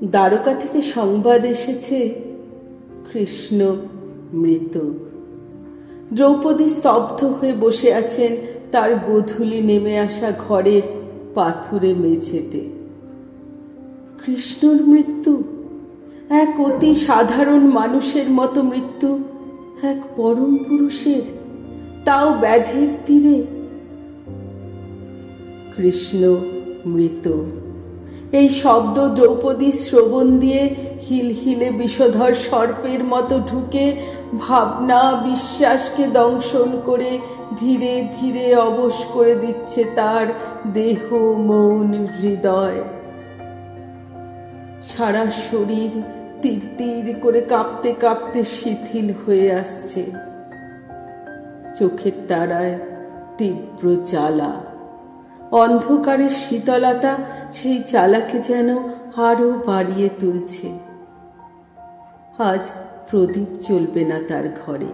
দ্বারকা থেকে সংবাদ এসেছে, কৃষ্ণ মৃত। দ্রৌপদী স্তব্ধ হয়ে বসে আছেন তার গোধূলি নেমে আসা ঘরের পাথুরে মেঝেতে। কৃষ্ণর মৃত্যু, এক অতি সাধারণ মানুষের মতো মৃত্যু, এক পরম পুরুষের, তাও ব্যাধির তীরে। কৃষ্ণ মৃত, এই শব্দ দ্রৌপদী শ্রবণ দিয়ে হিলহিলে বিষধর সর্পের মতো ঢুকে ভাবনা বিশ্বাসকে দংশন করে ধীরে ধীরে অবশ করে দিচ্ছে তার দেহ, মন, হৃদয়। সারা শরীর তীর তীর করে কাঁপতে কাঁপতে শিথিল হয়ে আসছে। চোখের তারায় তীব্র জ্বালা, অন্ধকারের শীতলতা সেই জ্বালাকে যেন আরো বাড়িয়ে তুলছে। আজ প্রদীপ জ্বলবে না তার ঘরে,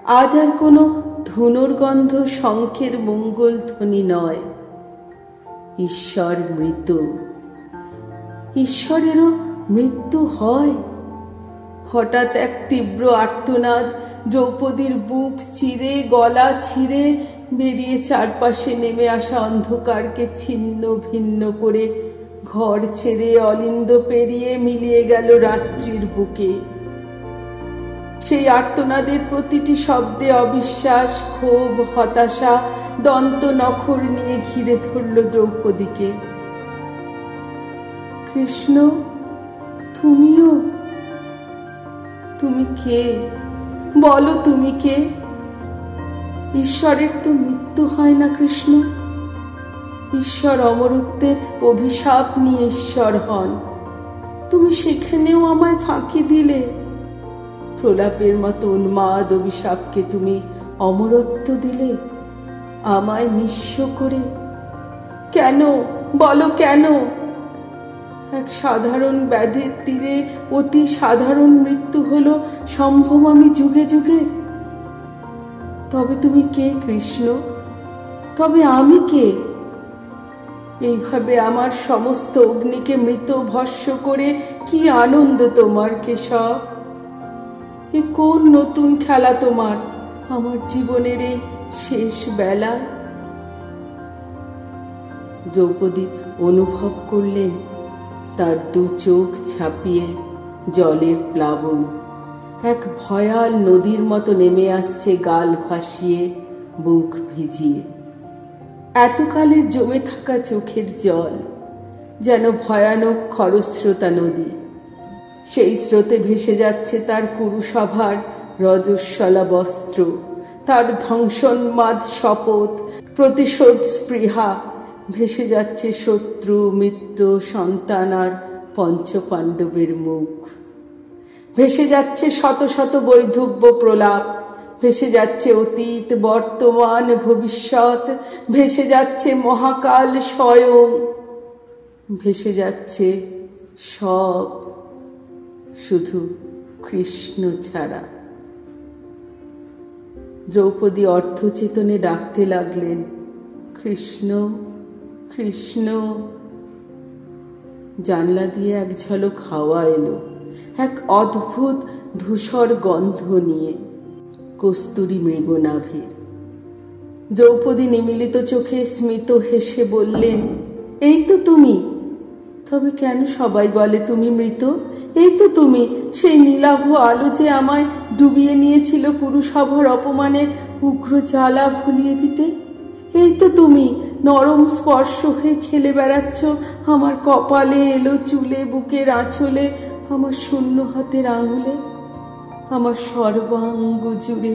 আজ আর কোনো ধুনোর গন্ধ, শঙ্খের মঙ্গল ধ্বনি নয়। ঈশ্বর মৃত। ঈশ্বরেরও মৃত্যু হয়। হঠাৎ এক তীব্র আর্তনাদ দ্রৌপদীর বুক চিরে, গলা ছিঁড়ে বেরিয়ে চারপাশে নেমে আসা অন্ধকারকে ছিন্ন ভিন্ন করে ঘর ছেড়ে অলিন্দ পেরিয়ে মিলিয়ে গেল রাত্রির বুকে। সেই আর্তনাদের প্রতিটি শব্দে অবিশ্বাস, ক্ষোভ, হতাশা দন্ত নখর নিয়ে ঘিরে ধরল দ্রৌপদীকে। কৃষ্ণ, তুমিও? তুমি কে? বলো, তুমি কে? ঈশ্বরের তো মৃত্যু হয় না কৃষ্ণ। ঈশ্বর অমরত্বের অভিশাপ নিয়ে ঈশ্বর হন। তুমি সেখানেও আমায় ফাঁকি দিলে। প্রলাপের মতো উন্মাদ অভিশাপকে তুমি অমরত্ব দিলে, আমায় নিঃস্ব করে। কেন? বলো কেন? এক সাধারণ ব্যাধির তীরে অতি সাধারণ মৃত্যু হলো সম্ভব আমি যুগে যুগে। তবে তুমি কে কৃষ্ণ? তবে আমি কে? এইভাবে আমার সমস্ত অগ্নিকে মৃত ভস্ম করে কি আনন্দ তোমার কেশব? এ কোন নতুন খেলা তোমার আমার জীবনের এই শেষ বেলায়? দ্রৌপদী অনুভব করলেন তার দু চোখ ছাপিয়ে জলের প্লাবন এক ভয়াল নদীর মতো নেমে আসছে, গাল ভাসিয়ে, বুক ভিজিয়ে। এতকালের জমে থাকা চোখের জল যেন ভয়ানক খরস্রোতা নদী। সেই স্রোতে ভেসে যাচ্ছে তার কুরুসভার রজস্বলা বস্ত্র, তার ধ্বংসোন্মাদ শপথ, প্রতিশোধ স্পৃহা। ভেসে যাচ্ছে শত্রু, মিত্র, সন্তান আর পঞ্চপাণ্ডবের মুখ। ভেসে যাচ্ছে শত শত বৈধব্য প্রলাপ। ভেসে যাচ্ছে অতীত, বর্তমান, ভবিষ্যৎ। ভেসে যাচ্ছে মহাকাল স্বয়ং। ভেসে যাচ্ছে সব, শুধু কৃষ্ণ ছাড়া। দ্রৌপদী অর্ধচেতনে ডাকতে লাগলেন, কৃষ্ণ, কৃষ্ণ। জানলা দিয়ে এক ঝলক হাওয়া এলো, এক অদ্ভুত ধূসর গন্ধ নিয়ে, কস্তুরী মৃগনাভির। দ্রৌপদী নিমিলিত চোখে স্মিত হেসে বললেন, এই তো তুমি। তবে কেন সবাই বলে তুমি মৃত? এই তো তুমি, সেই নীলাভ আলো যে আমায় ডুবিয়ে নিয়েছিল পুরুষভর অপমানের উগ্র জ্বালা ভুলিয়ে দিতে। এই তো তুমি, নরম স্পর্শ হয়ে খেলে বেড়াচ্ছ আমার কপালে, এলো চুলে, বুকের আঁচলে, আমার শূন্য হাতের আঙুলে, আমার সর্বাঙ্গ জুড়ে।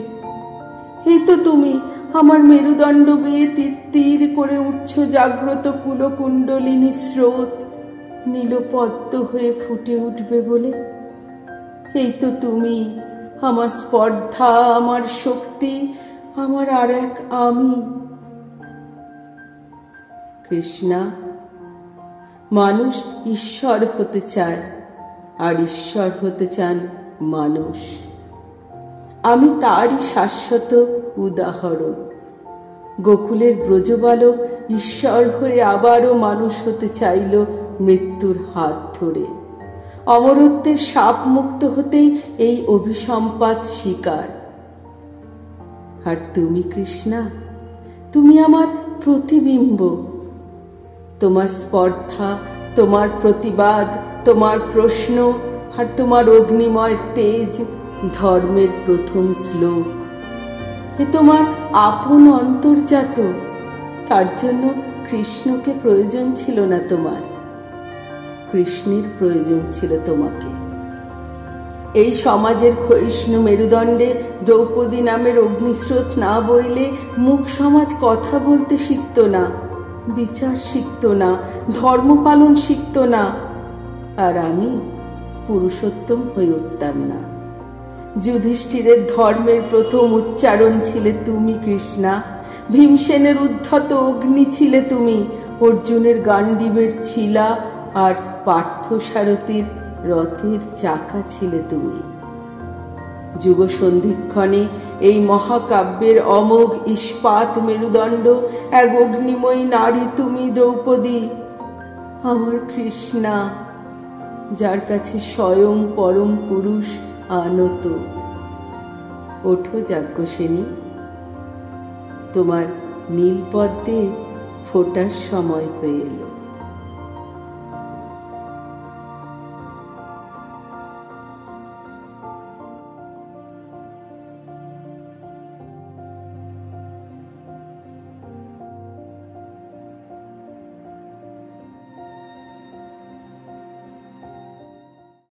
এই তো তুমি, আমার মেরুদণ্ড বেয়ে তীর তীর করে উঠছ জাগ্রত কুলকুণ্ডলিনী স্রোত, নীলপদ্ম হয়ে ফুটে উঠবে বলে। এই তো তুমি, আমার স্পর্ধা, আমার শক্তি, আমার আর এক আমি। কৃষ্ণা, মানুষ ঈশ্বর হতে চায়, আর ঈশ্বর হতে চান মানুষ। আমি তারই শাশ্বত উদাহরণ। গোকুলের ব্রজবালক ঈশ্বর হয়ে আবারও মানুষ হতে চাইল মৃত্যুর হাত ধরে। অমরত্বের সাপ মুক্ত হতেই এই অভিসম্পাত শিকার। আর তুমি কৃষ্ণা, তুমি আমার প্রতিবিম্ব। তোমার স্পর্ধা, তোমার প্রতিবাদ, তোমার প্রশ্ন আর তোমার অগ্নিময় তেজ ধর্মের প্রথম শ্লোক। এ তোমার আপন অন্তর্জাত। তার জন্য কৃষ্ণকে প্রয়োজন ছিল না তোমার, কৃষ্ণের প্রয়োজন ছিল তোমাকে। এই সমাজের ক্ষয়িষ্ণু মেরুদণ্ডে দ্রৌপদী নামের অগ্নিস্রোত না বইলে মুখ সমাজ কথা বলতে শিখত না, বিচার শিখত না, ধর্ম পালন শিখত না, আর আমি পুরুষোত্তম হয়ে উঠতাম না। যুধিষ্ঠিরের ধর্মের প্রথম উচ্চারণ ছিলে তুমি কৃষ্ণা, ভীমসেনের উদ্ধত অগ্নি ছিলে তুমি, অর্জুনের গান্ডীবের ছিলা আর পার্থসারথীর রথের চাকা ছিলে তুমি। যুগ সন্ধিক্ষণে এই মহাকাব্যের অমোঘ ইস্পাত মেরুদণ্ড এক অগ্নিময়ী নারী তুমি দ্রৌপদী, আমার কৃষ্ণা, যার কাছে স্বয়ং পরম পুরুষ আনত। ওঠো যাজ্ঞসেনী, তোমার নীলপদ্মের ফোটার সময় হয়ে এলো।